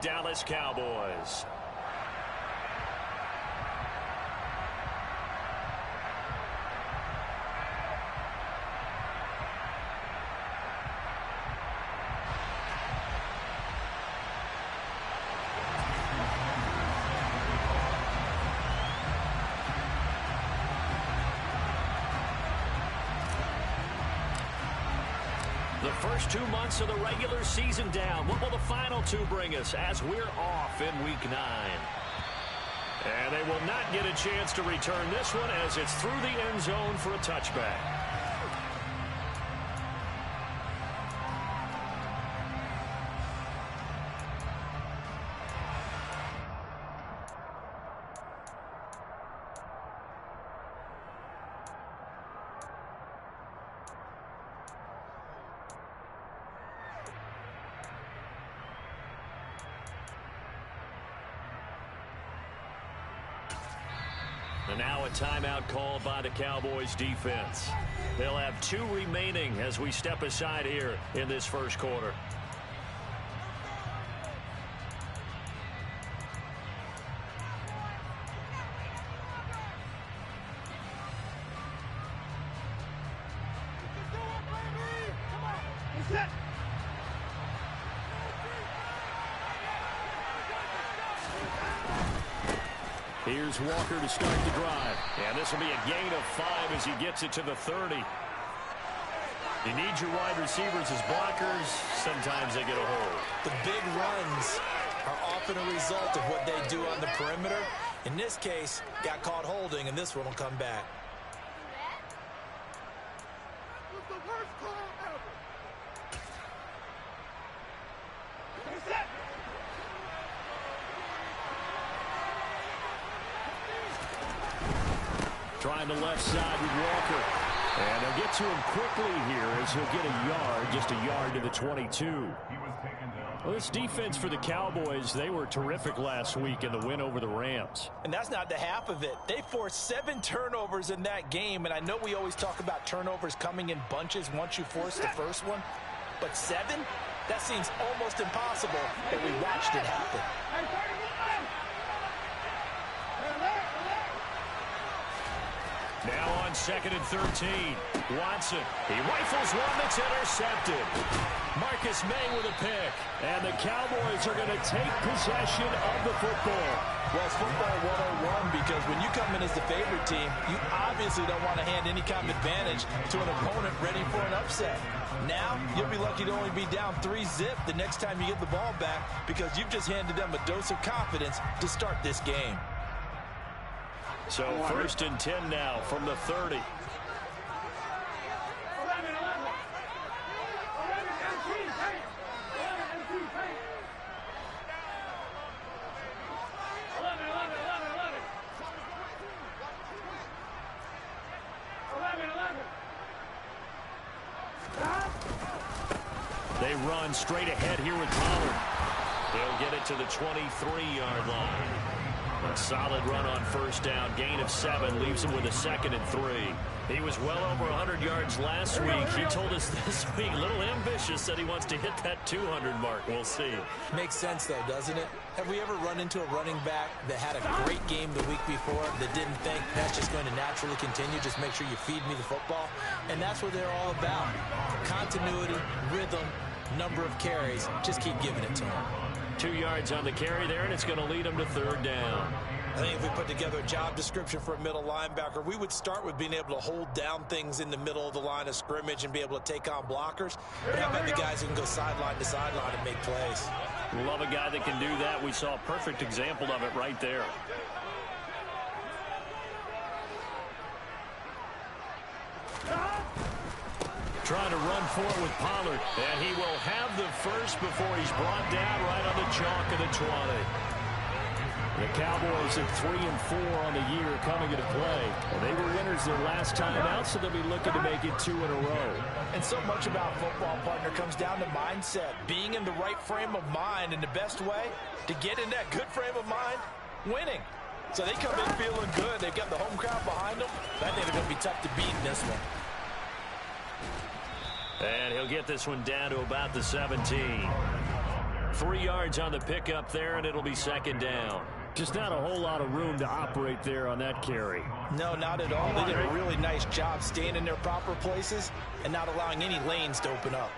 Dallas Cowboys. The first 2 months of the regular season down. What will the final two bring us as we're off in Week 9? And they will not get a chance to return this one as it's through the end zone for a touchback. And now a timeout called by the Cowboys defense. They'll have 2 remaining as we step aside here in this first quarter. Here's Walker to start the drive. And this will be a gain of 5 as he gets it to the 30. You need your wide receivers as blockers. Sometimes they get a hold. The big runs are often a result of what they do on the perimeter. In this case, got caught holding, and this one will come back. Trying the left side with Walker. And they'll get to him quickly here as he'll get a yard, just a yard to the 22. Well, this defense for the Cowboys, they were terrific last week in the win over the Rams. And that's not the half of it. They forced 7 turnovers in that game, and I know we always talk about turnovers coming in bunches once you force the first one, but 7? That seems almost impossible, but we watched it happen. Now on 2nd and 13. Watson. He rifles one that's intercepted. Marcus May with a pick. And the Cowboys are going to take possession of the football. Well, it's football 101 because when you come in as the favorite team, you obviously don't want to hand any kind of advantage to an opponent ready for an upset. Now, you'll be lucky to only be down 3-zip the next time you get the ball back because you've just handed them a dose of confidence to start this game. So 1st and 10 now from the 30. They run straight ahead here with Pollard. They'll get it to the 23-yard line. A solid run on first down. Gain of 7 leaves him with a 2nd and 3. He was well over 100 yards last week. He told us this week, a little ambitious, said he wants to hit that 200 mark. We'll see. Makes sense, though, doesn't it? Have we ever run into a running back that had a great game the week before that didn't think that's just going to naturally continue? Just make sure you feed me the football. And that's what they're all about. Continuity, rhythm, number of carries. Just keep giving it to them. 2 yards on the carry there, and it's going to lead them to 3rd down. I think if we put together a job description for a middle linebacker, we would start with being able to hold down things in the middle of the line of scrimmage and be able to take on blockers. But how about the guys who can go sideline to sideline and make plays? Love a guy that can do that. We saw a perfect example of it right there. Trying to run for it with Pollard. And he will have the first before he's brought down right on the chalk of the 20. The Cowboys at 3-4 on the year coming into play. And they were winners their last time out, so they'll be looking to make it 2 in a row. And so much about football, partner, comes down to mindset. Being in the right frame of mind, and the best way to get in that good frame of mind, winning. So they come in feeling good. They've got the home crowd behind them. I think they're going to be tough to beat in this one. And he'll get this one down to about the 17. 3 yards on the pickup there, and it'll be second down. Just not a whole lot of room to operate there on that carry. No, not at all. They did a really nice job staying in their proper places and not allowing any lanes to open up.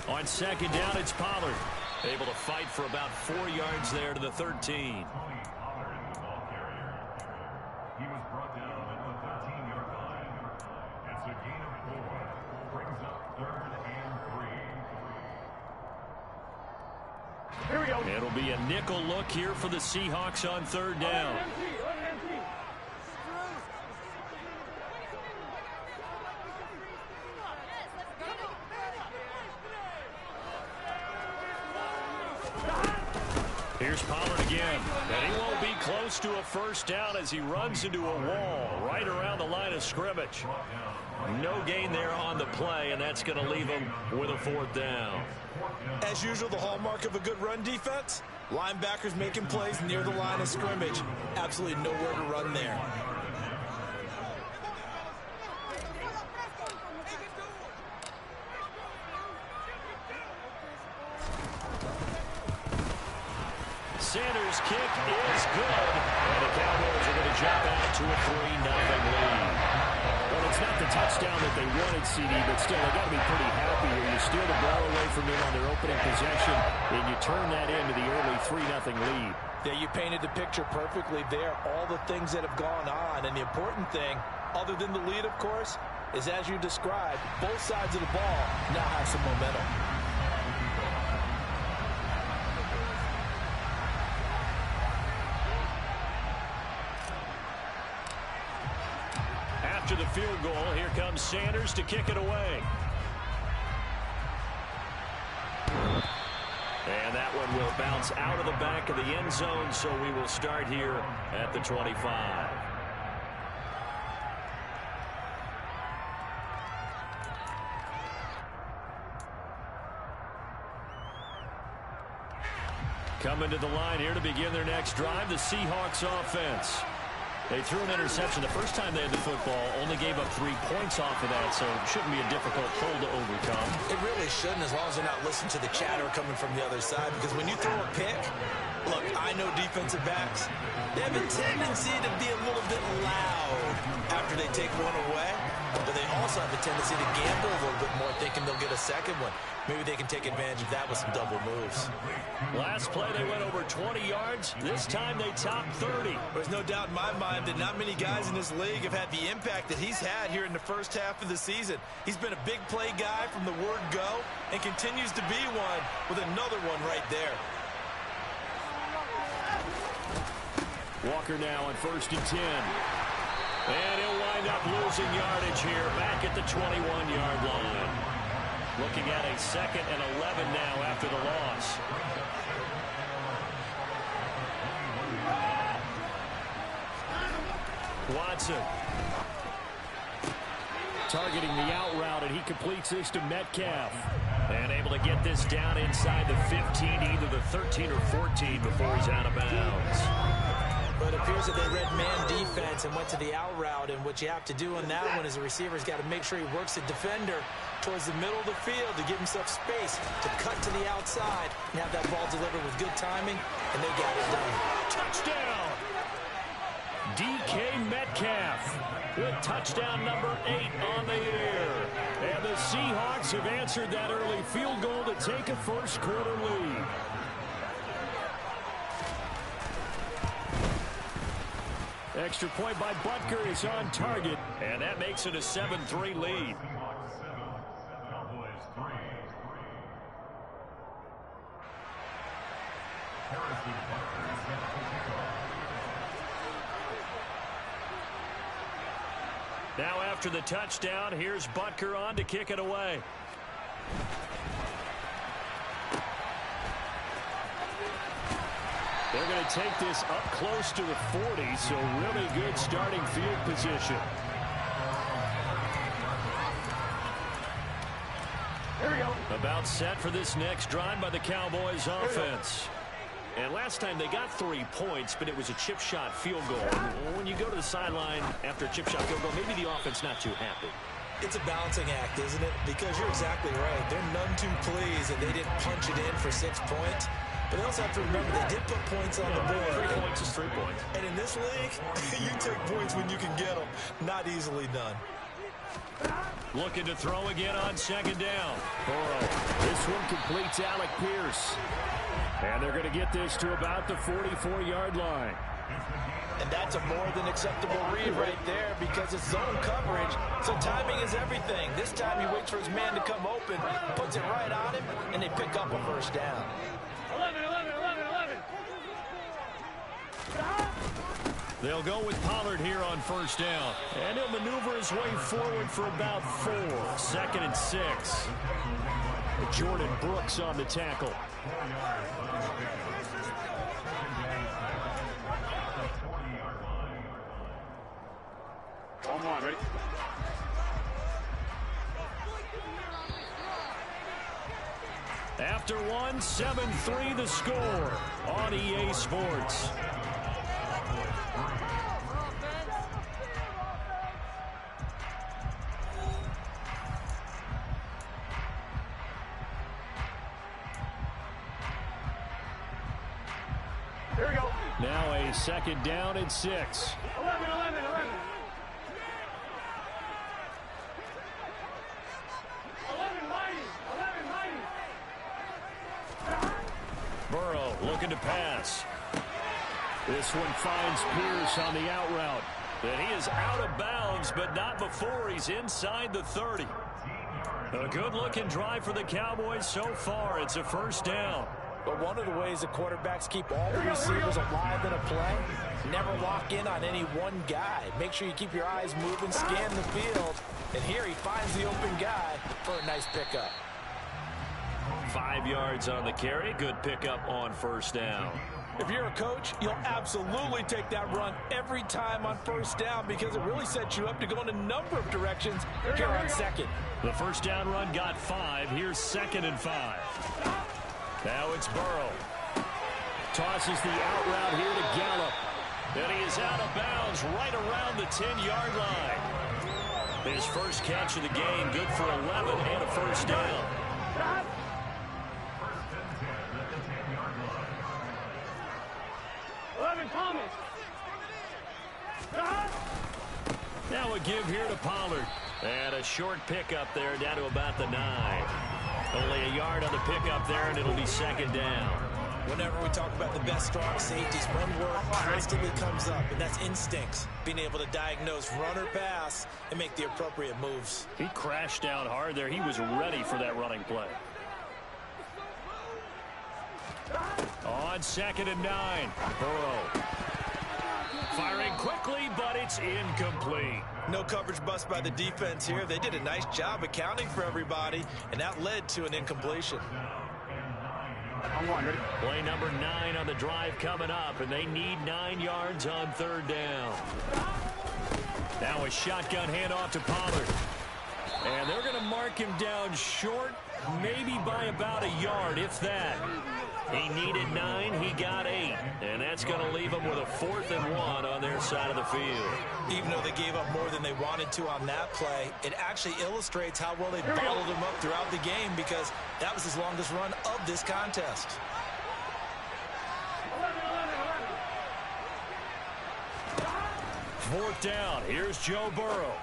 On second down, it's Pollard. Able to fight for about 4 yards there to the 13. He was brought down at the 13-yard line. It's a gain of 4. Brings up 3rd and 3. Here we go. It'll be a nickel look here for the Seahawks on 3rd down. Here's Pollard again, and he won't be close to a first down as he runs into a wall right around the line of scrimmage. No gain there on the play, and that's going to leave him with a 4th down. As usual, the hallmark of a good run defense, linebackers making plays near the line of scrimmage. Absolutely nowhere to run there. Sanders' kick is good, and the Cowboys are going to jump out to a 3-0 lead. Well, it's not the touchdown that they wanted, CD, but still, they got to be pretty happy here. You steal the ball away from them on their opening possession, and you turn that into the early 3-0 lead. Yeah, you painted the picture perfectly there. All the things that have gone on, and the important thing, other than the lead, of course, is as you described, both sides of the ball now have some momentum. After the field goal, here comes Sanders to kick it away. And that one will bounce out of the back of the end zone, so we will start here at the 25. Coming to the line here to begin their next drive, the Seahawks offense. They threw an interception the first time they had the football, only gave up 3 points off of that, so it shouldn't be a difficult hole to overcome. It really shouldn't, as long as they're not listening to the chatter coming from the other side, because when you throw a pick, look, I know defensive backs, they have a tendency to be a little bit loud after they take one away, but they also have a tendency to gamble a little bit more, thinking they'll get a second one. Maybe they can take advantage of that with some double moves. Last play, they went over 20 yards. This time, they topped 30. There's no doubt in my mind that not many guys in this league have had the impact that he's had here in the first half of the season. He's been a big play guy from the word go and continues to be one with another one right there. Walker now on 1st and 10. And he'll wind up losing yardage here back at the 21-yard line. Looking at a 2nd and 11 now after the loss. Watson. Targeting the out route, and he completes this to Metcalf. And able to get this down inside the 15, either the 13 or 14 before he's out of bounds. But it appears that they read man defense and went to the out route, and what you have to do on that one is the receiver's got to make sure he works the defender towards the middle of the field to give himself space to cut to the outside and have that ball delivered with good timing, and they got it done. Touchdown! DK Metcalf with touchdown number 8 on the year. And the Seahawks have answered that early field goal to take a first-quarter lead. Extra point by Butker is on target, and that makes it a 7-3 lead. Now after the touchdown, here's Butker on to kick it away. They're going to take this up close to the 40, so really good starting field position. Here we go. About Timeout set for this next drive by the Cowboys offense. And last time they got 3 points, but it was a chip shot field goal. When you go to the sideline after a chip shot field goal, maybe the offense not too happy. It's a balancing act, isn't it? Because you're exactly right. They're none too pleased that they didn't punch it in for 6 points. But they also have to remember they did put points on the board. 3 points is 3 points. And in this league, you take points when you can get them. Not easily done. Looking to throw again on second down. Burrow. This one completes Alec Pierce. And they're going to get this to about the 44-yard line. And that's a more than acceptable read right there because it's zone coverage. So timing is everything. This time he waits for his man to come open, puts it right on him, and they pick up a first down. 11. They'll go with Pollard here on first down. And he'll maneuver his way forward for about 4. 2nd and 6. Jordan Brooks on the tackle. One more, ready? After 1, 7-3 the score on EA Sports. Here we go. Now a 2nd down and 6. 11. Burrow looking to pass. This one finds Pierce on the out route. And he is out of bounds, but not before he's inside the 30. A good-looking drive for the Cowboys so far. It's a first down. But one of the ways the quarterbacks keep all the receivers alive in a play, never lock in on any one guy. Make sure you keep your eyes moving, scan the field. And here he finds the open guy for a nice pickup. 5 yards on the carry. Good pickup on first down. If you're a coach, you'll absolutely take that run every time on first down because it really sets you up to go in a number of directions here on second. The first down run got 5. Here's 2nd and 5. Now it's Burrow. Tosses the out route here to Gallup. And he is out of bounds right around the 10-yard line. His first catch of the game, good for 11 and a first down. Now a give here to Pollard. And a short pickup there down to about the 9. Only a yard on the pickup there, and it'll be 2nd down. Whenever we talk about the best strong safeties, one word constantly comes up, and that's instincts. Being able to diagnose run or pass and make the appropriate moves. He crashed down hard there. He was ready for that running play. On 2nd and 9, Burrow. Firing quickly, but it's incomplete. No coverage bust by the defense here. They did a nice job accounting for everybody, and that led to an incompletion. Play number 9 on the drive coming up, and they need 9 yards on 3rd down. Now a shotgun handoff to Pollard. And they're going to mark him down short, maybe by about a yard, if that. He needed 9, he got 8. And that's going to leave him with a 4th and 1 on their side of the field. Even though they gave up more than they wanted to on that play, it actually illustrates how well they bottled him up throughout the game because that was his longest run of this contest. Fourth down, here's Joe Burrow.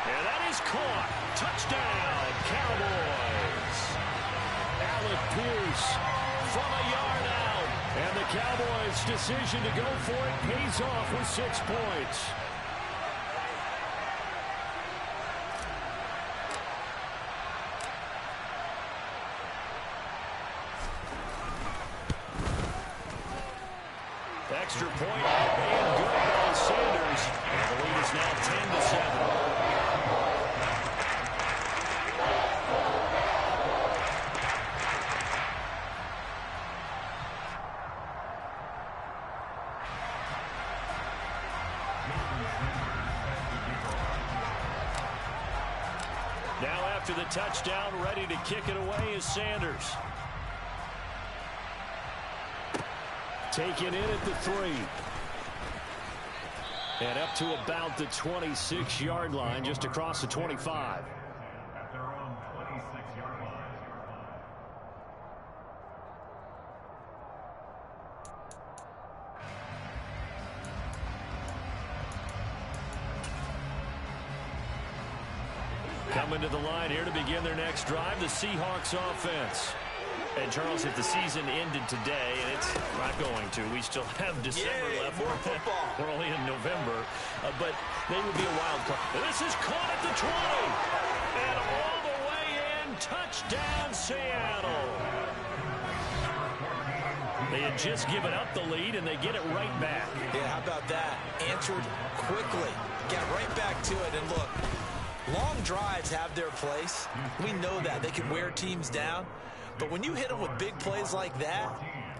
And that is caught. Touchdown, Cowboys. Alec Pierce from a yard out. And the Cowboys' decision to go for it pays off with 6 points. Extra point and good by Sanders. And the lead is now 10-7. Now after the touchdown, ready to kick it away is Sanders. Taken in at the 3. And up to about the 26-yard line, just across the 25. At their own 26-yard line. Coming to the line here to begin their next drive, the Seahawks offense. And, Charles, if the season ended today, and it's not going to, we still have December left. More football. We're only in November, but they would be a wild card. This is caught at the 20. And all the way in, touchdown, Seattle. They had just given up the lead, and they get it right back. Yeah, how about that? Answered quickly. Got right back to it, and look, long drives have their place. We know that. They can wear teams down. But when you hit them with big plays like that,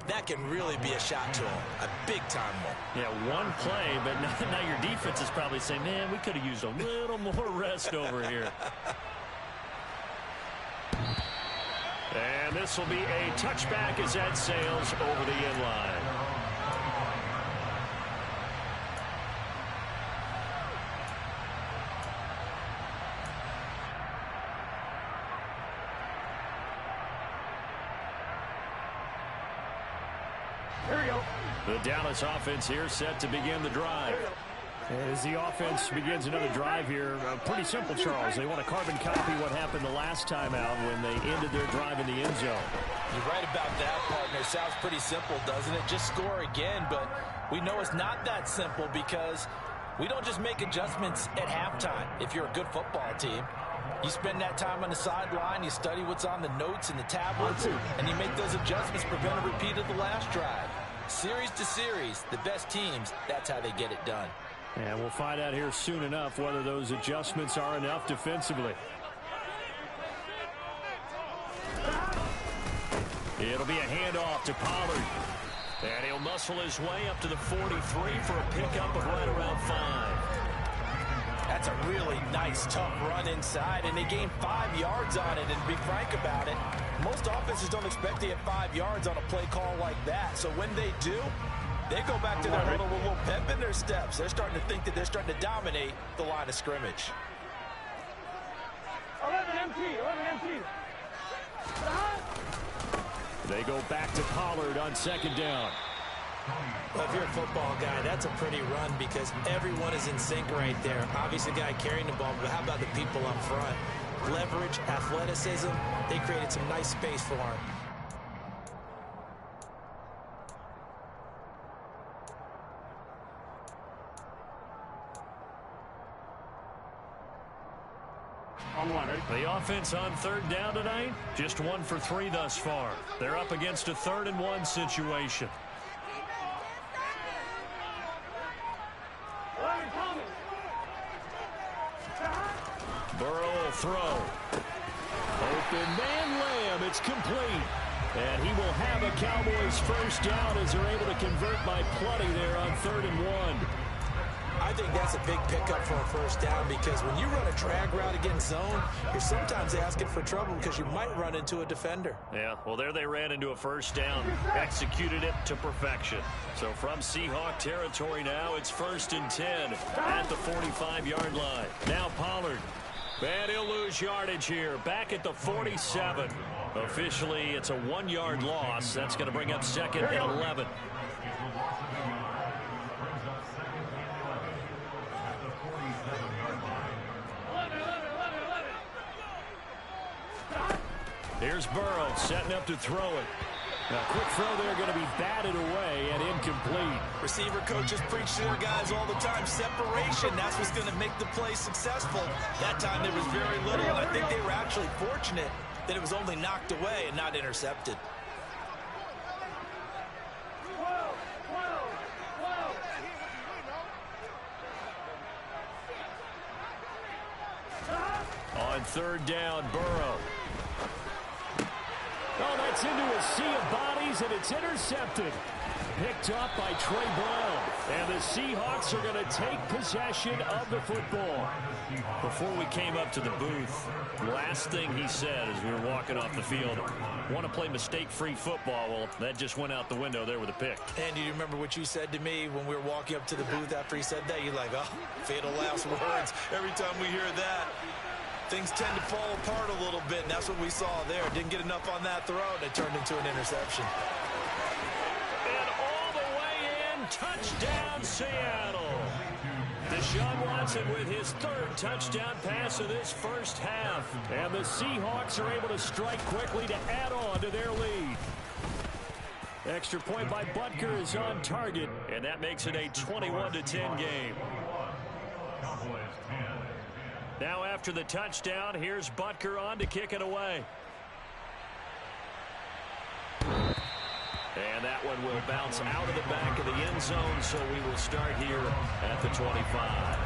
that can really be a shot to them, a big-time one. Yeah, one play, but now your defense is probably saying, man, we could have used a little more rest over here. And this will be a touchback as that sails over the end line. The Dallas offense here set to begin the drive. As the offense begins another drive here, pretty simple, Charles. They want to carbon copy what happened the last time out when they ended their drive in the end zone. You're right about that, partner. Sounds pretty simple, doesn't it? Just score again, but we know it's not that simple because we don't just make adjustments at halftime. If you're a good football team, you spend that time on the sideline, you study what's on the notes and the tablets, and you make those adjustments, prevent a repeat of the last drive. Series to series, the best teams, that's how they get it done. And we'll find out here soon enough whether those adjustments are enough defensively. It'll be a handoff to Pollard. And he'll muscle his way up to the 43 for a pickup of right around 5. That's a really nice, tough run inside, and they gained 5 yards on it. And to be frank about it, most offenses don't expect to get 5 yards on a play call like that. So when they do, they go back to their huddle with a little pep in their steps. They're starting to think that they're starting to dominate the line of scrimmage. 11 MT. They go back to Pollard on second down. Well, if you're a football guy, that's a pretty run because everyone is in sync right there. Obviously, the guy carrying the ball, but how about the people up front? Leverage, athleticism, they created some nice space for him. The offense on third down tonight, just 1 for 3 thus far. They're up against a 3rd and 1 situation. Burrow will throw. Open man Lamb. It's complete. And he will have a Cowboys first down as they're able to convert by plenty there on 3rd and 1. I think that's a big pickup for a first down because when you run a drag route against zone, you're sometimes asking for trouble because you might run into a defender. Yeah, well, there they ran into a first down, executed it to perfection. So from Seahawk territory now, it's 1st and 10 at the 45-yard line. Now Pollard, and he'll lose yardage here, back at the 47. Officially, it's a 1-yard loss. That's going to bring up 2nd and 11. Here's Burrow setting up to throw it. A quick throw there going to be batted away and incomplete. Receiver coaches preach to their guys all the time. Separation, that's what's going to make the play successful. That time there was very little, and I think they were actually fortunate that it was only knocked away and not intercepted. On 3rd down, Burrow. Oh, that's into a sea of bodies, and it's intercepted. picked up by Trey Brown. And the Seahawks are going to take possession of the football. Before we came up to the booth, last thing he said as we were walking off the field, want to play mistake-free football. Well, that just went out the window there with a pick. And do you remember what you said to me when we were walking up to the booth after he said that? You're like, oh, fatal last words. Every time we hear that, things tend to fall apart a little bit, and that's what we saw there. Didn't get enough on that throw, and it turned into an interception. And all the way in, touchdown Seattle. Deshaun Watson with his third touchdown pass of this first half. And the Seahawks are able to strike quickly to add on to their lead. Extra point by Butker is on target. And that makes it a 21-10 game. Now after the touchdown, here's Butker on to kick it away. And that one will bounce out of the back of the end zone, so we will start here at the 25.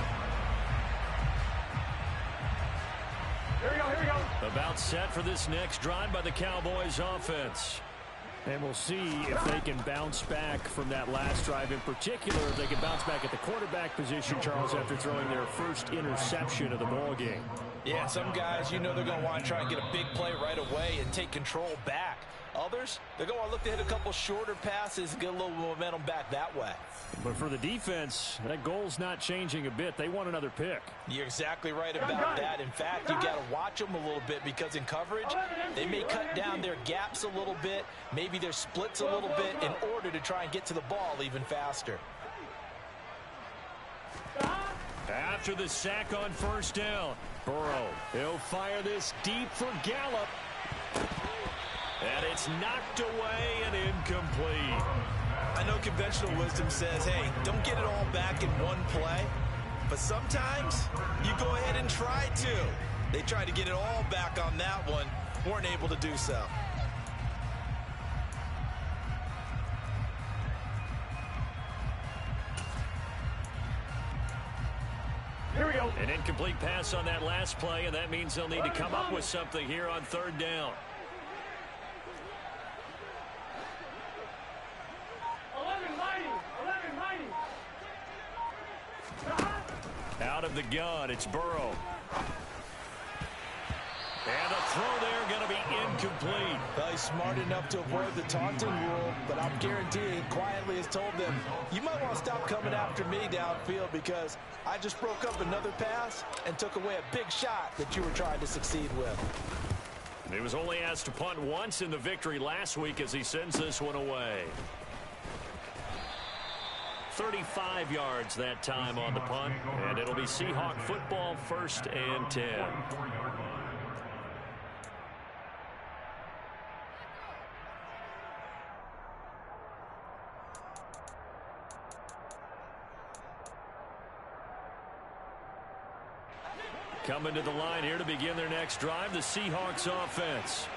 Here we go. About set for this next drive by the Cowboys offense. And we'll see if they can bounce back from that last drive. In particular, if they can bounce back at the quarterback position, Charles, after throwing their first interception of the ball game. Yeah, some guys, you know they're going to want to try and get a big play right away and take control back. Others, they're going to want to look to hit a couple shorter passes and get a little momentum back that way. But for the defense, that goal's not changing a bit. They want another pick. You're exactly right about that. In fact, you got to watch them a little bit because in coverage, they may cut down their gaps a little bit, maybe their splits a little bit in order to try and get to the ball even faster. After the sack on first down, Burrow, he'll fire this deep for Gallup. And it's knocked away and incomplete. I know conventional wisdom says, hey, don't get it all back in one play. But sometimes you go ahead and try to. They tried to get it all back on that one. Weren't able to do so. Here we go. An incomplete pass on that last play, and that means they'll need to come up with something here on third down. Out of the gun, it's Burrow. And the throw there going to be incomplete. Well, he's smart enough to avoid the taunting rule, but I'm guaranteeing he quietly has told them, you might want to stop coming after me downfield because I just broke up another pass and took away a big shot that you were trying to succeed with. He was only asked to punt once in the victory last week as he sends this one away. 35 yards that time on the punt, and it'll be Seahawk football, 1st and 10. Coming to the line here to begin their next drive, the Seahawks offense.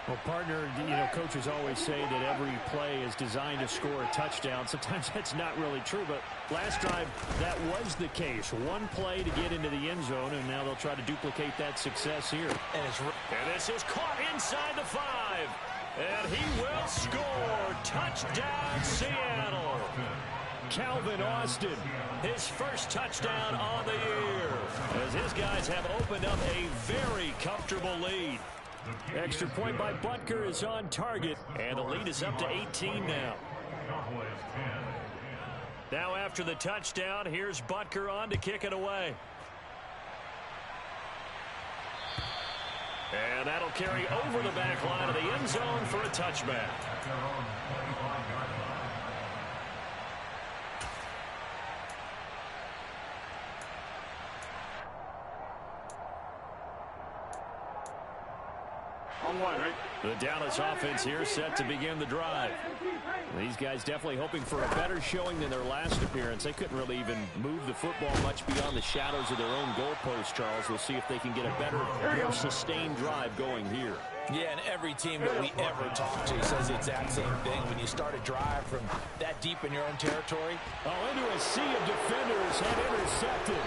Well, partner, coaches always say that every play is designed to score a touchdown. Sometimes that's not really true, but last drive, that was the case. One play to get into the end zone, and now they'll try to duplicate that success here. And this is caught inside the 5. And he will score. Touchdown, Seattle. Calvin Austin, his first touchdown on the year, as his guys have opened up a very comfortable lead. Extra point by Butker is on target, and the lead is up to 18 now. Now after the touchdown, here's Butker on to kick it away. And that'll carry over the back line of the end zone for a touchback. The Dallas offense here set to begin the drive. These guys definitely hoping for a better showing than their last appearance. They couldn't really even move the football much beyond the shadows of their own goalpost, Charles. We'll see if they can get a better, more sustained drive going here. Yeah, and every team that we ever talk to says the exact same thing. When you start a drive from that deep in your own territory. Oh, into a sea of defenders and intercepted.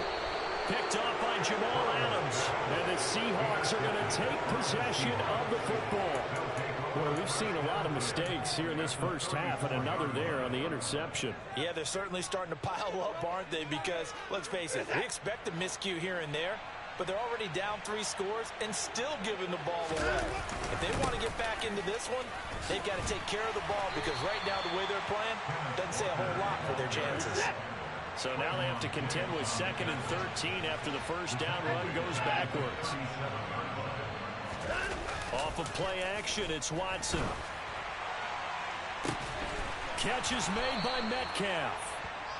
Picked off by Jamal Adams. And the Seahawks are going to take possession of the football. Well, we've seen a lot of mistakes here in this first half, and another there on the interception. Yeah, they're certainly starting to pile up, aren't they? Because, let's face it, we expect a miscue here and there, but they're already down 3 scores and still giving the ball away. If they want to get back into this one, they've got to take care of the ball, because right now the way they're playing doesn't say a whole lot for their chances. So now they have to contend with 2nd and 13 after the first down run goes backwards. Off of play action, it's Watson. Catch is made by Metcalf.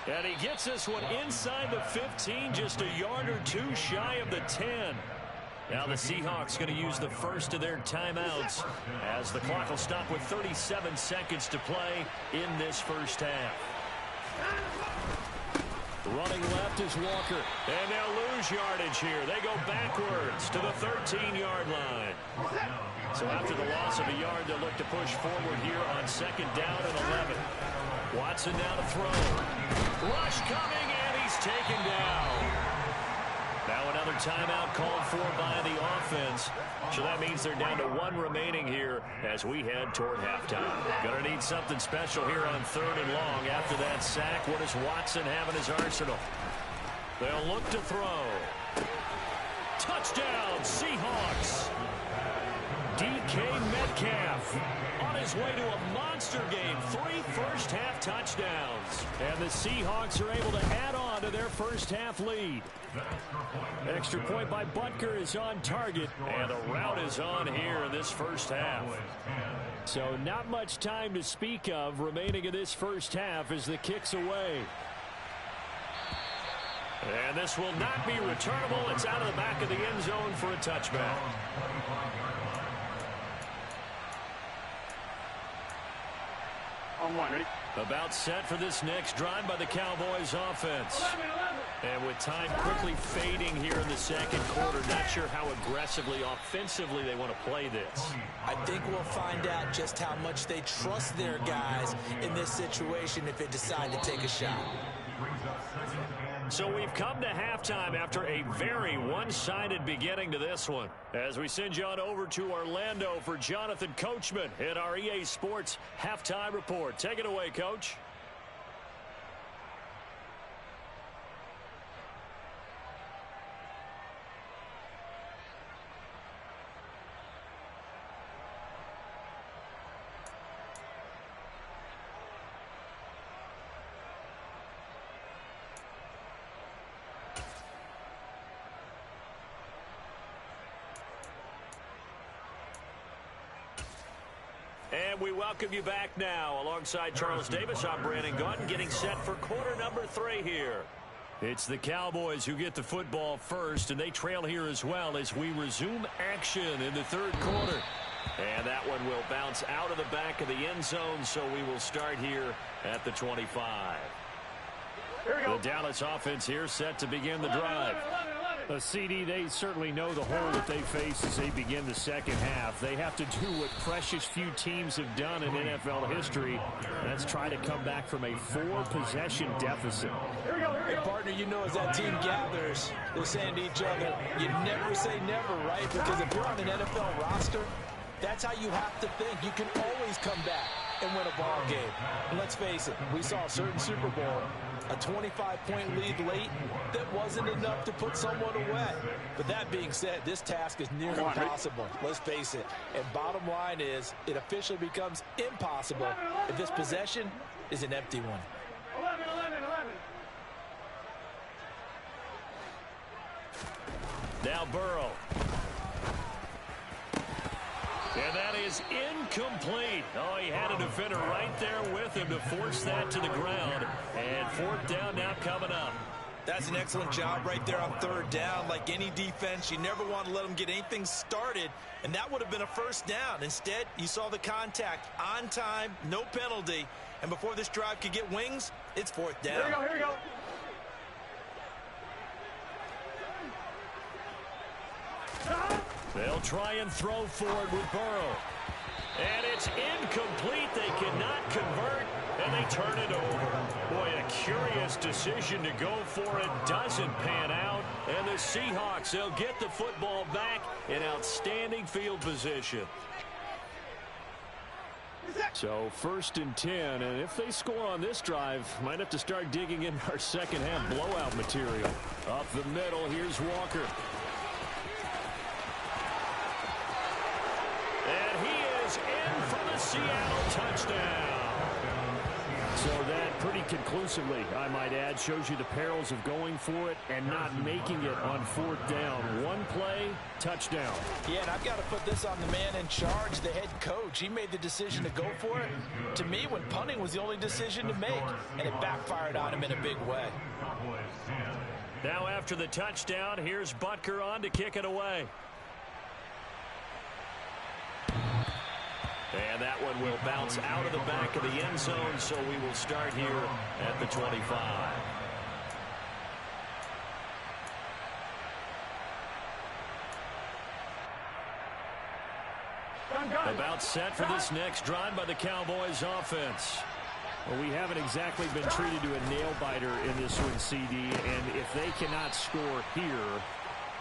And he gets this one inside the 15, just a yard or 2 shy of the 10. Now the Seahawks going to use the first of their timeouts as the clock will stop with 37 seconds to play in this first half. Running left is Walker. And they'll lose yardage here. They go backwards to the 13-yard line. So after the loss of a yard, they'll look to push forward here on 2nd down and 11. Watson now to throw. Rush coming, and he's taken down. Now another timeout called for by the offense. So that means they're down to 1 remaining here as we head toward halftime. Gonna need something special here on 3rd and long. After that sack, what does Watson have in his arsenal? They'll look to throw. Touchdown, Seahawks. DK Metcalf on his way to a monster game. 3 first-half touchdowns. And the Seahawks are able to add on to their first-half lead. Extra point by Butker is on target. And the route is on here in this first half. So not much time to speak of remaining in this first half as the kick's away. And this will not be returnable. It's out of the back of the end zone for a touchback. About set for this next drive by the Cowboys offense. And with time quickly fading here in the 2nd quarter, not sure how aggressively, offensively they want to play this. I think we'll find out just how much they trust their guys in this situation if they decide to take a shot. So we've come to halftime after a very one-sided beginning to this one. As we send you on over to Orlando for Jonathan Coachman in our EA Sports Halftime Report. Take it away, Coach. And we welcome you back now. Alongside Charles Davis, I'm Brandon Gaudin, getting set for quarter number 3 here. It's the Cowboys who get the football first, and they trail here as well as we resume action in the 3rd quarter. And that one will bounce out of the back of the end zone, so we will start here at the 25. The Dallas offense here set to begin the drive. CD, they certainly know the hole that they face as they begin the 2nd half. They have to do what precious few teams have done in NFL history. That's try to come back from a 4-possession deficit. Hey, partner, you know as that team gathers, they're saying to each other, you never say never, right? Because if you're on an NFL roster, that's how you have to think. You can always come back and win a ball game. And let's face it, we saw a certain Super Bowl, a 25-point lead late that wasn't enough to put someone away. But that being said, this task is nearly impossible. Let's face it. And bottom line is, it officially becomes impossible if this possession is an empty one. 11. Now Burrow. And that is incomplete. Oh, he had a defender right there with him to force that to the ground. And 4th down now coming up. That's an excellent job right there on 3rd down. Like any defense, you never want to let them get anything started, and that would have been a 1st down. Instead, you saw the contact on time, no penalty, and before this drive could get wings, it's 4th down. Here we go. They'll try and throw forward with Burrow. And it's incomplete. They cannot convert, and they turn it over. Boy, a curious decision to go for it. Doesn't pan out. And the Seahawks, they'll get the football back in outstanding field position. So 1st and 10, and if they score on this drive, might have to start digging in our second half blowout material. Up the middle, here's Walker. And he is in for the Seattle touchdown. So that pretty conclusively, I might add, shows you the perils of going for it and not making it on 4th down. One play, touchdown. Yeah, and I've got to put this on the man in charge, the head coach. He made the decision to go for it. To me, when punting was the only decision to make, and it backfired on him in a big way. Now after the touchdown, here's Butker on to kick it away. And that one will bounce out of the back of the end zone, so we will start here at the 25. About set for this next drive by the Cowboys offense. Well, we haven't exactly been treated to a nail-biter in this one, CD, and if they cannot score here,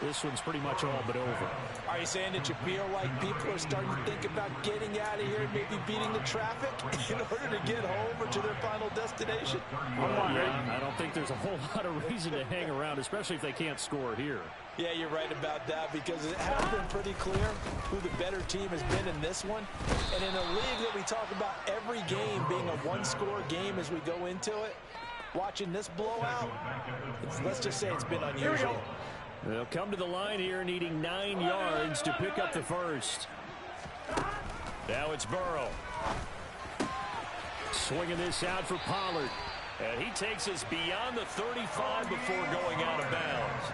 this one's pretty much all but over. Are you saying that you feel like people are starting to think about getting out of here, maybe beating the traffic in order to get home or to their final destination? Yeah, I don't think there's a whole lot of reason to hang around, especially if they can't score here. Yeah, you're right about that, because it has been pretty clear who the better team has been in this one. And in a league that we talk about every game being a one-score game as we go into it, watching this blowout, let's just say it's been unusual. They'll come to the line here needing 9 yards to pick up the first. Now it's Burrow. Swinging this out for Pollard. And he takes us beyond the 35 before going out of bounds.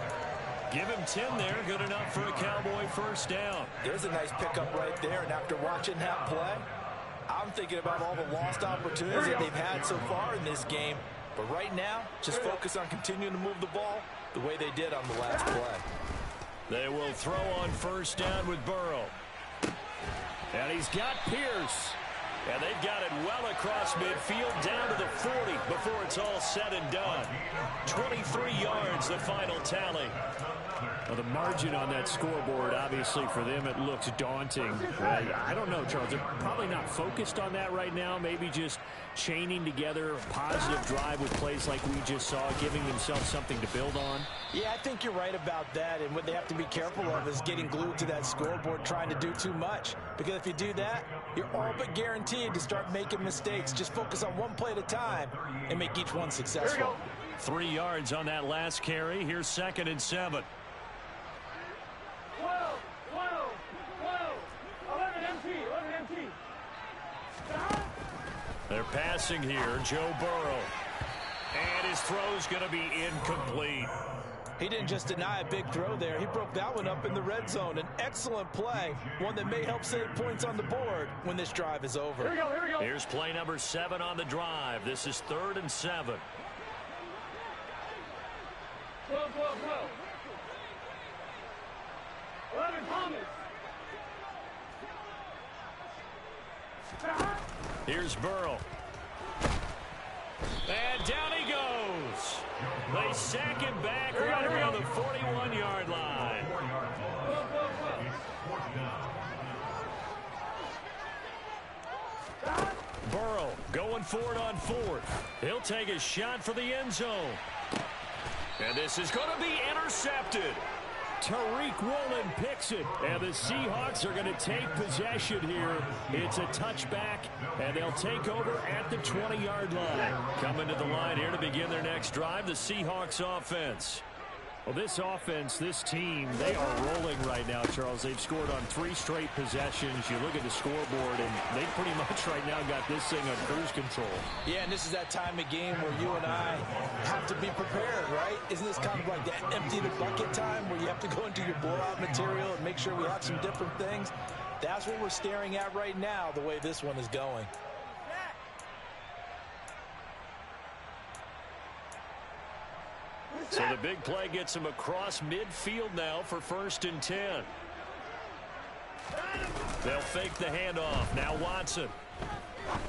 Give him 10 there, good enough for a Cowboy first down. There's a nice pickup right there, and after watching that play, I'm thinking about all the lost opportunities that they've had so far in this game. But right now, just focus on continuing to move the ball the way they did on the last play. They will throw on first down with Burrow. And he's got Pierce. And they've got it well across midfield down to the 40 before it's all said and done. 23 yards, the final tally. Well, the margin on that scoreboard, obviously for them, it looks daunting. I don't know, Charles. They're probably not focused on that right now. Maybe just chaining together a positive drive with plays like we just saw, giving themselves something to build on. Yeah, I think you're right about that. And what they have to be careful of is getting glued to that scoreboard trying to do too much. Because if you do that, you're all but guaranteed to start making mistakes. Just focus on one play at a time and make each one successful. 3 yards on that last carry. Here's 2nd and 7. They're passing here, Joe Burrow. And his throw's going to be incomplete. He didn't just deny a big throw there. He broke that one up in the red zone. An excellent play, one that may help save points on the board when this drive is over. Here we go. Here's play number 7 on the drive. This is 3rd and 7. Go. 11 Thomas. Here's Burrow. And down he goes. They sack him back right around the 41-yard line. Burrow going for it on 4th. He'll take a shot for the end zone. And this is going to be intercepted. Tariq Woolen picks it, and the Seahawks are going to take possession here. It's a touchback, and they'll take over at the 20-yard line. Coming to the line here to begin their next drive, the Seahawks offense. Well, this offense, this team, they are rolling right now, Charles. They've scored on 3 straight possessions. You look at the scoreboard, and they pretty much right now got this thing on cruise control. Yeah, and this is that time of game where you and I have to be prepared, right? Isn't this kind of like the empty the bucket time where you have to go into your blowout material and make sure we have some different things? That's what we're staring at right now, the way this one is going. So the big play gets him across midfield now for 1st and 10. They'll fake the handoff. Now Watson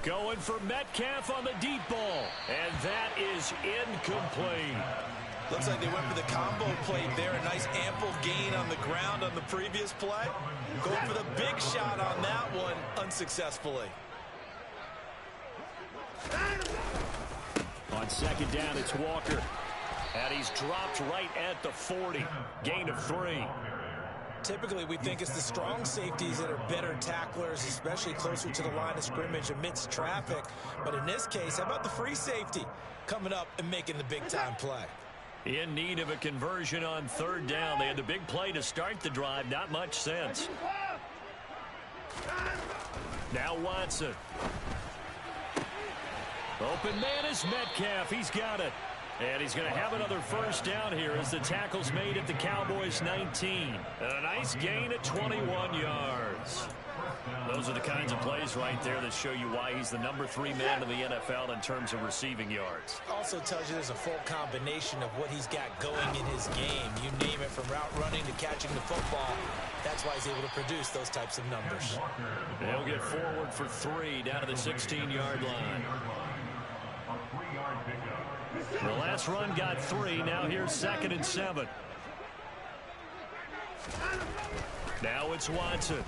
going for Metcalf on the deep ball. And that is incomplete. Looks like they went for the combo play there. A nice ample gain on the ground on the previous play. Going for the big shot on that one unsuccessfully. second down. It's Walker. And he's dropped right at the 40. Gain of 3. Typically, we think it's the strong safeties that are better tacklers, especially closer to the line of scrimmage amidst traffic. But in this case, how about the free safety coming up and making the big-time play? In need of a conversion on third down. They had the big play to start the drive. Not much sense. Now Watson. Open man is Metcalf. He's got it. And he's going to have another first down here as the tackle's made at the Cowboys 19. And a nice gain at 21 yards. Those are the kinds of plays right there that show you why he's the number 3 man in the NFL in terms of receiving yards. Also tells you there's a full combination of what he's got going in his game. You name it, from route running to catching the football. That's why he's able to produce those types of numbers. They'll get forward for 3 down to the 16-yard line. The last run got 3. Now here's 2nd and 7. Now it's Watson.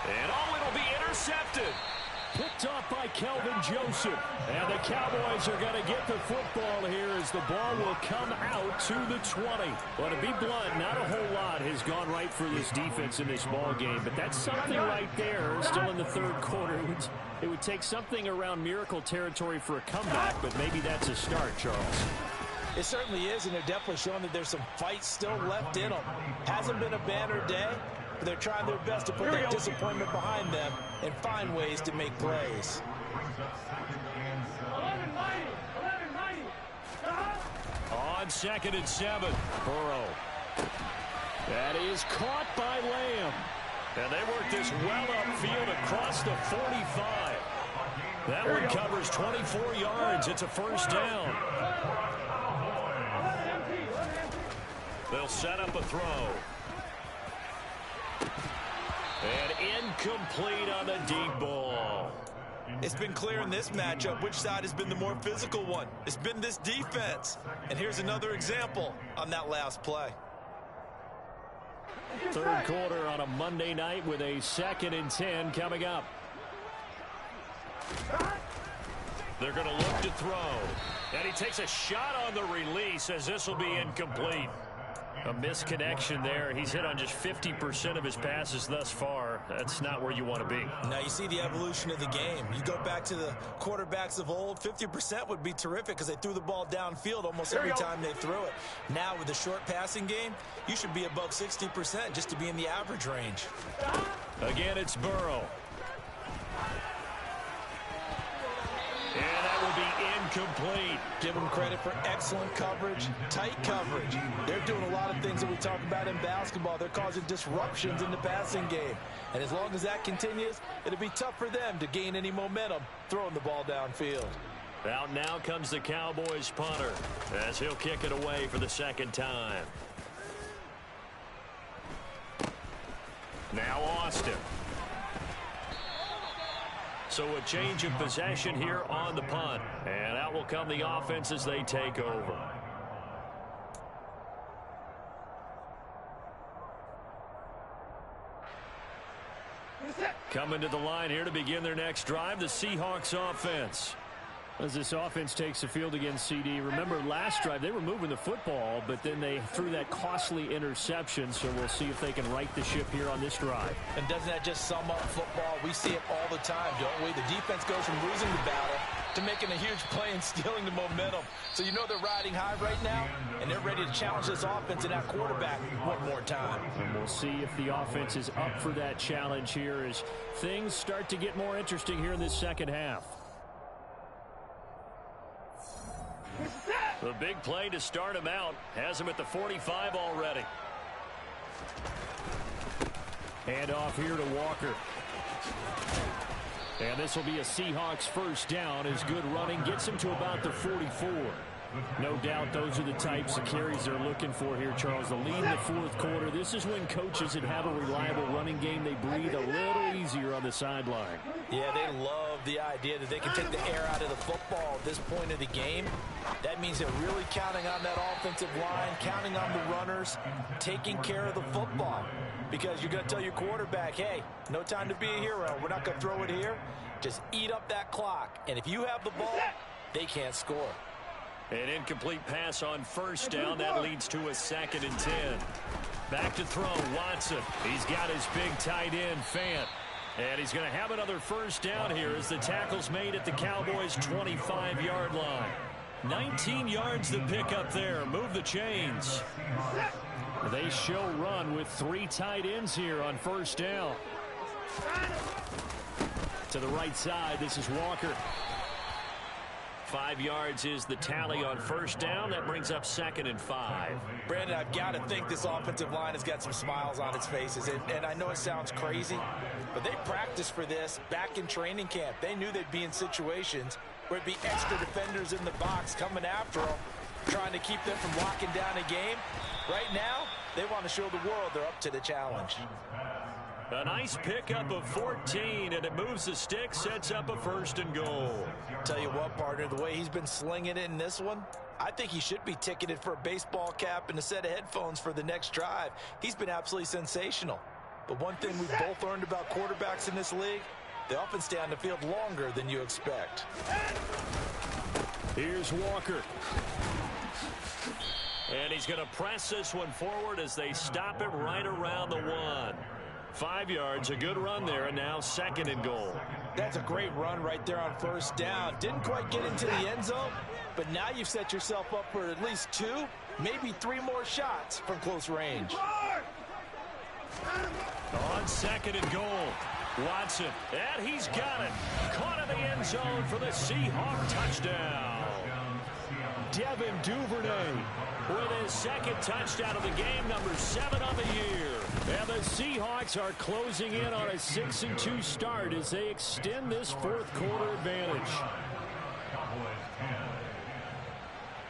And it'll be intercepted. Picked off by Kelvin Joseph. And the Cowboys are going to get the football here as the ball will come out to the 20. But to be blunt, not a whole lot has gone right for this defense in this ball game. But that's something right there still in the third quarter. It would take something around miracle territory for a comeback, but maybe that's a start, Charles. It certainly is, and they're definitely showing that there's some fight still left in them. Hasn't been a banner day, but they're trying their best to put that disappointment behind them and find ways to make plays. On 2nd and 7. Burrow. That is caught by Lamb. And they work this well upfield across the 45. That one covers 24 yards. It's a first down. They'll set up a throw. And incomplete on the deep ball. It's been clear in this matchup which side has been the more physical one. It's been this defense. And here's another example on that last play. Third quarter on a Monday night with a 2nd and 10 coming up. They're going to look to throw. And he takes a shot on the release as this will be incomplete. A misconnection there. He's hit on just 50% of his passes thus far. That's not where you want to be. Now you see the evolution of the game. You go back to the quarterbacks of old, 50% would be terrific because they threw the ball downfield almost every time they threw it. Now with the short passing game, you should be above 60% just to be in the average range. Again, it's Burrow. And that will be incomplete. Give them credit for excellent coverage, tight coverage. They're doing a lot of things that we talk about in basketball. They're causing disruptions in the passing game. And as long as that continues, it'll be tough for them to gain any momentum throwing the ball downfield. Out now comes the Cowboys punter as he'll kick it away for the 2nd time. Now Austin. So a change of possession here on the punt. And out will come the offense as they take over. Coming to the line here to begin their next drive, the Seahawks offense. As this offense takes the field against CD, remember last drive they were moving the football, but then they threw that costly interception, so we'll see if they can right the ship here on this drive. And doesn't that just sum up football? We see it all the time, don't we? The defense goes from losing the battle to making a huge play and stealing the momentum. So you know they're riding high right now, and they're ready to challenge this offense and that quarterback one more time. And we'll see if the offense is up for that challenge here as things start to get more interesting here in this second half. The big play to start him out has him at the 45 already. Hand off here to Walker. And this will be a Seahawks first down as good running gets him to about the 44. No doubt those are the types of carries they're looking for here, Charles. The lead in the fourth quarter. This is when coaches that have a reliable running game, they breathe a little easier on the sideline. Yeah, they love the idea that they can take the air out of the football at this point of the game. That means they're really counting on that offensive line, counting on the runners, taking care of the football. Because you're going to tell your quarterback, hey, no time to be a hero. We're not going to throw it here. Just eat up that clock. And if you have the ball, they can't score. An incomplete pass on first down. That leads to a 2nd and 10. Back to throw, Watson. He's got his big tight end, Fant. And he's going to have another first down here as the tackle's made at the Cowboys' 25-yard line. 19 yards to pick up there. Move the chains. They show run with 3 tight ends here on first down. To the right side, this is Walker. 5 yards is the tally on first down. That brings up 2nd and 5. Brandon, I've got to think this offensive line has got some smiles on its faces. And I know it sounds crazy, but they practiced for this back in training camp. They knew they'd be in situations where it'd be extra defenders in the box coming after them, trying to keep them from locking down a game. Right now, they want to show the world they're up to the challenge. A nice pickup of 14, and it moves the stick, sets up a 1st and goal. Tell you what, partner, the way he's been slinging it in this one, I think he should be ticketed for a baseball cap and a set of headphones for the next drive. He's been absolutely sensational. But one thing we've both learned about quarterbacks in this league, they often stay on the field longer than you expect. Here's Walker. And he's going to press this one forward as they stop him right around the 1. 5 yards, a good run there, and now 2nd and goal. That's a great run right there on first down. Didn't quite get into the end zone, but now you've set yourself up for at least 2, maybe 3 more shots from close range. On 2nd and goal, Watson, and he's got it. Caught in the end zone for the Seahawks touchdown. Devin Duvernay with his 2nd touchdown of the game, number 7 on the year. And the Seahawks are closing in on a 6-2 start as they extend this 4th quarter advantage.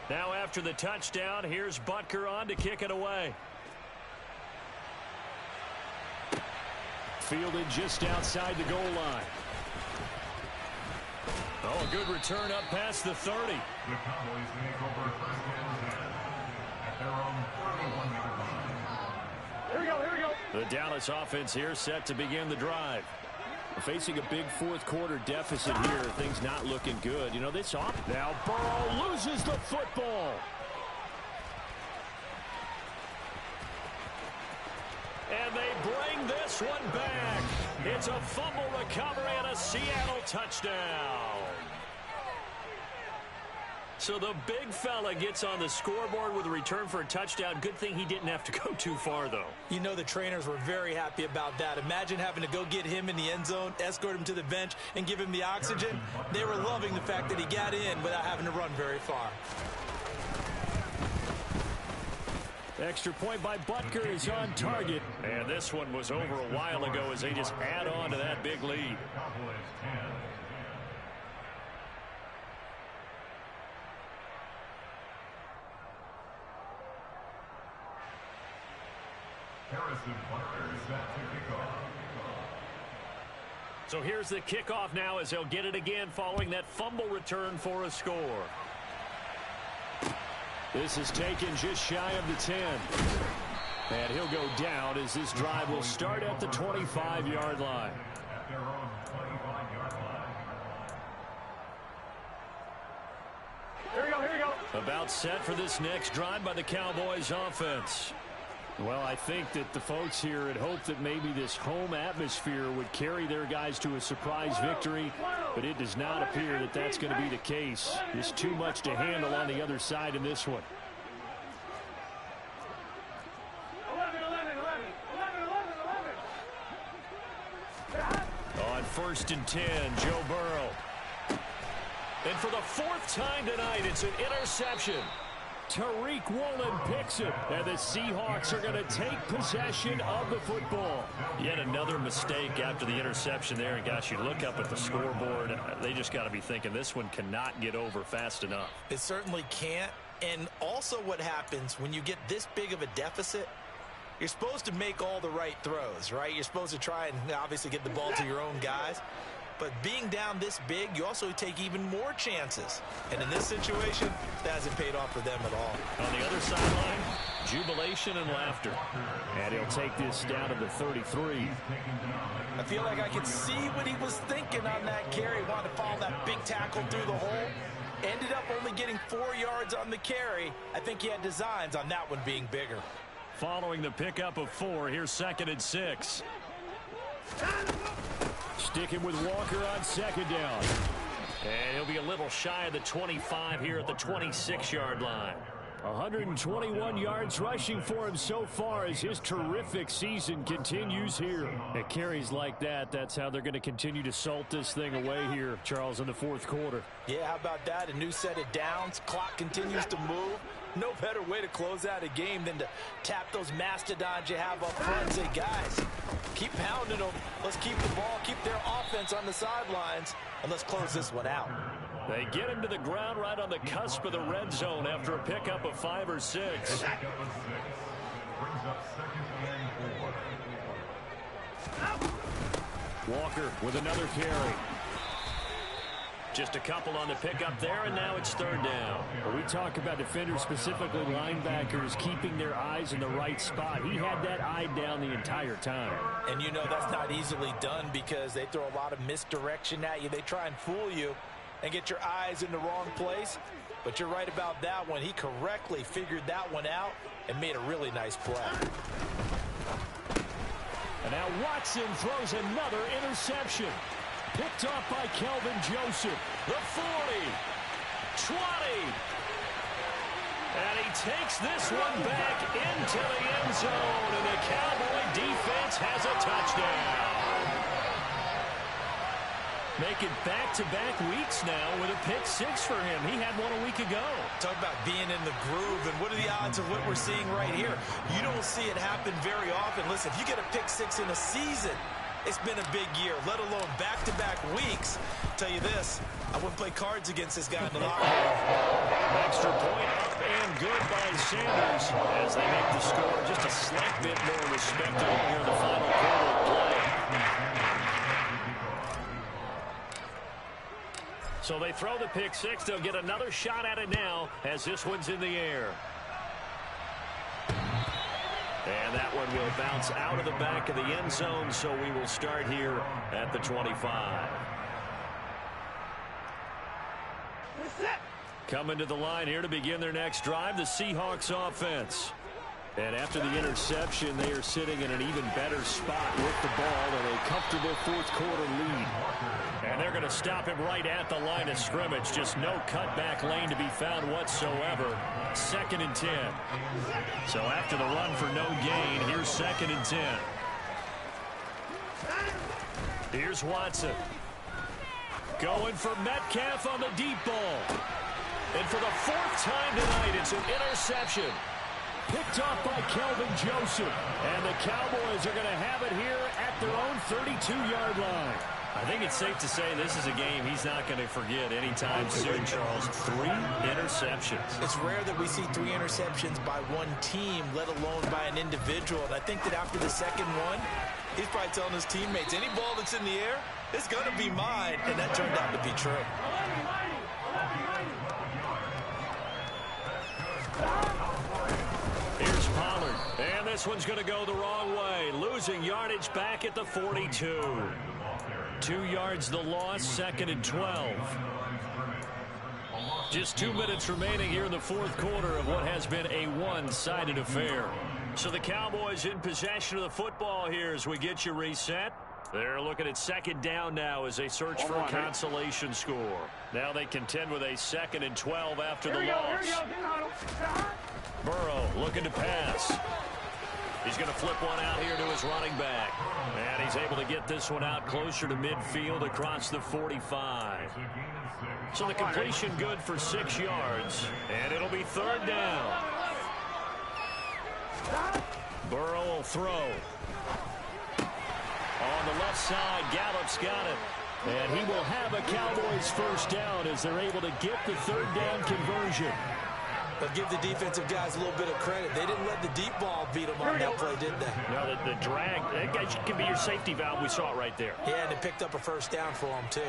Now after the touchdown, here's Butker on to kick it away. Fielded just outside the goal line. Oh, a good return up past the 30. The Cowboys take over 1st and 10 at their own 31-yard line. Here we go. The Dallas offense here set to begin the drive. Facing a big 4th quarter deficit here. Things not looking good. You know, this off. Now Burrow loses the football. And they bring this one back. It's a fumble recovery and a Seattle touchdown. So the big fella gets on the scoreboard with a return for a touchdown. Good thing he didn't have to go too far, though. You know the trainers were very happy about that. Imagine having to go get him in the end zone, escort him to the bench, and give him the oxygen. They were loving the fact that he got in without having to run very far. Extra point by Butker is on target. And this one was over a while ago as they just add on to that big lead. Cowboys 10. Harrison Butker is set to kick off. So here's the kickoff now as they'll get it again following that fumble return for a score. This is taken just shy of the 10. And he'll go down as this drive will start at the 25-yard line. At their own 25-yard line. Here we go. About set for this next drive by the Cowboys offense. Well, I think that the folks here had hoped that maybe this home atmosphere would carry their guys to a surprise victory, but it does not appear that that's going to be the case. There's too much to handle on the other side in this one. 1st and 10, Joe Burrow. And for the 4th time tonight, it's an interception. Tariq Woolen picks it, and the Seahawks are going to take possession of the football. Yet another mistake after the interception there, and gosh, you look up at the scoreboard, they just got to be thinking this one cannot get over fast enough. It certainly can't, and also what happens when you get this big of a deficit, you're supposed to make all the right throws, right? You're supposed to try and obviously get the ball to your own guys. But being down this big, you also take even more chances. And in this situation, that hasn't paid off for them at all. On the other sideline, jubilation and laughter. And he'll take this down to the 33. I feel like I could see what he was thinking on that carry. Wanted to follow that big tackle through the hole. Ended up only getting 4 yards on the carry. I think he had designs on that one being bigger. Following the pickup of 4, here's 2nd and 6. Sticking with Walker on 2nd down. And he'll be a little shy of the 25 here at the 26-yard line. 121 yards rushing for him so far as his terrific season continues here. At carries like that, that's how they're going to continue to salt this thing away here, Charles, in the 4th quarter. Yeah, how about that? A new set of downs. Clock continues to move. No better way to close out a game than to tap those mastodons you have up front and say, guys, keep pounding them. Let's keep the ball, keep their offense on the sidelines, and let's close this one out. They get him to the ground right on the cusp of the red zone after a pickup of 5 or 6. Brings up 2nd and 4. Walker with another carry. Just a couple on the pickup there, and now it's 3rd down. When we talk about defenders, specifically linebackers, keeping their eyes in the right spot. He had that eye down the entire time. And you know that's not easily done because they throw a lot of misdirection at you. They try and fool you and get your eyes in the wrong place. But you're right about that one. He correctly figured that one out and made a really nice play. And now Watson throws another interception. Picked off by Kelvin Joseph. The 40, 20. And he takes this one back into the end zone. And the Cowboy defense has a touchdown. Making back-to-back weeks now with a pick 6 for him. He had one a week ago. Talk about being in the groove, and what are the odds of what we're seeing right here? You don't see it happen very often. Listen, if you get a pick 6 in a season, it's been a big year, let alone back-to-back weeks. Tell you this, I wouldn't play cards against this guy in the locker room. Extra point up and good by Sanders as they make the score just a slight bit more respectable here in the final quarter of play. So they throw the pick 6. They'll get another shot at it now as this one's in the air. And that one will bounce out of the back of the end zone, so we will start here at the 25. Coming to the line here to begin their next drive, the Seahawks offense. And after the interception, they are sitting in an even better spot with the ball and a comfortable 4th quarter lead. And they're going to stop him right at the line of scrimmage. Just no cutback lane to be found whatsoever. 2nd and 10. So after the run for no gain, here's 2nd and 10. Here's Watson. Going for Metcalf on the deep ball. And for the 4th time tonight, it's an interception. Picked off by Kelvin Joseph. And the Cowboys are going to have it here at their own 32-yard line. I think it's safe to say this is a game he's not going to forget anytime soon, Charles. 3 interceptions. It's rare that we see 3 interceptions by one team, let alone by an individual. And I think that after the second one, he's probably telling his teammates, any ball that's in the air, it's going to be mine. And that turned out to be true. Here's Pollard. And this one's going to go the wrong way. Losing yardage back at the 42. 2 yards the loss, 2nd and 12. Just 2 minutes remaining here in the 4th quarter of what has been a one-sided affair. So the Cowboys in possession of the football here as we get you reset. They're looking at 2nd down now as they search for a consolation score. Now they contend with a 2nd and 12 after the loss. Burrow looking to pass. He's going to flip one out here to his running back. And he's able to get this one out closer to midfield across the 45. So the completion good for 6 yards. And it'll be 3rd down. Burrow will throw. On the left side, Gallup's got it. And he will have a Cowboys 1st down as they're able to get the 3rd down conversion. But give the defensive guys a little bit of credit. They didn't let the deep ball beat them on that play, did they? No, the drag, that can be your safety valve. We saw it right there. Yeah, and they picked up a 1st down for them, too.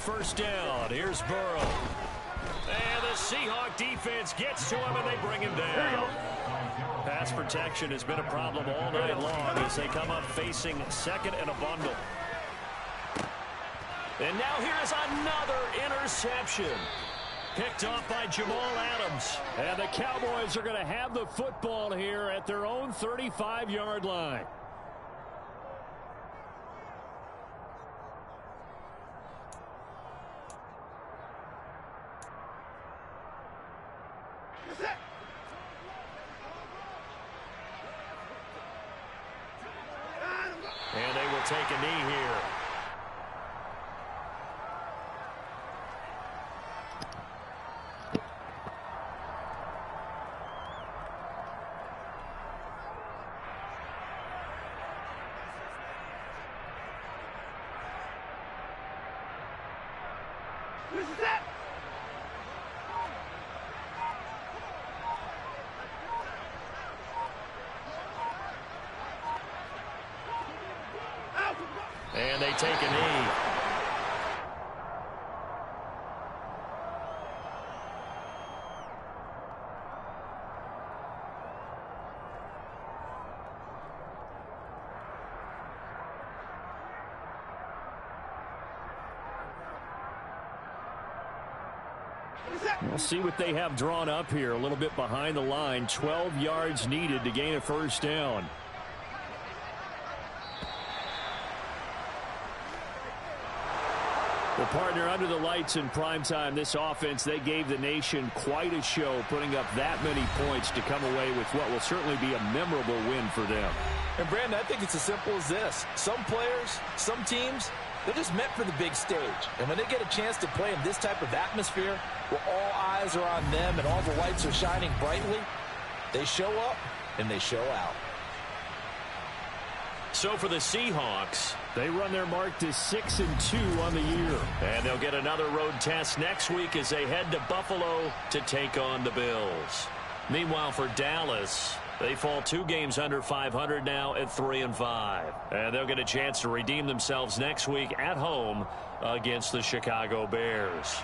1st down. Here's Burrow. And the Seahawk defense gets to him, and they bring him down. Pass protection has been a problem all night long as they come up facing 2nd and a bundle. And now here is another interception. Picked off by Jamal Adams. And the Cowboys are going to have the football here at their own 35-yard line. And they will take a knee here. And they take a knee. We'll see what they have drawn up here. A little bit behind the line. 12 yards needed to gain a first down. Well, partner, under the lights in primetime, this offense, they gave the nation quite a show, putting up that many points to come away with what will certainly be a memorable win for them. And, Brandon, I think it's as simple as this. Some players, some teams, they're just meant for the big stage. And when they get a chance to play in this type of atmosphere where all eyes are on them and all the lights are shining brightly, they show up and they show out. So for the Seahawks, they run their mark to 6-2 on the year. And they'll get another road test next week as they head to Buffalo to take on the Bills. Meanwhile, for Dallas, they fall 2 games under 500 now at 3-5. And they'll get a chance to redeem themselves next week at home against the Chicago Bears.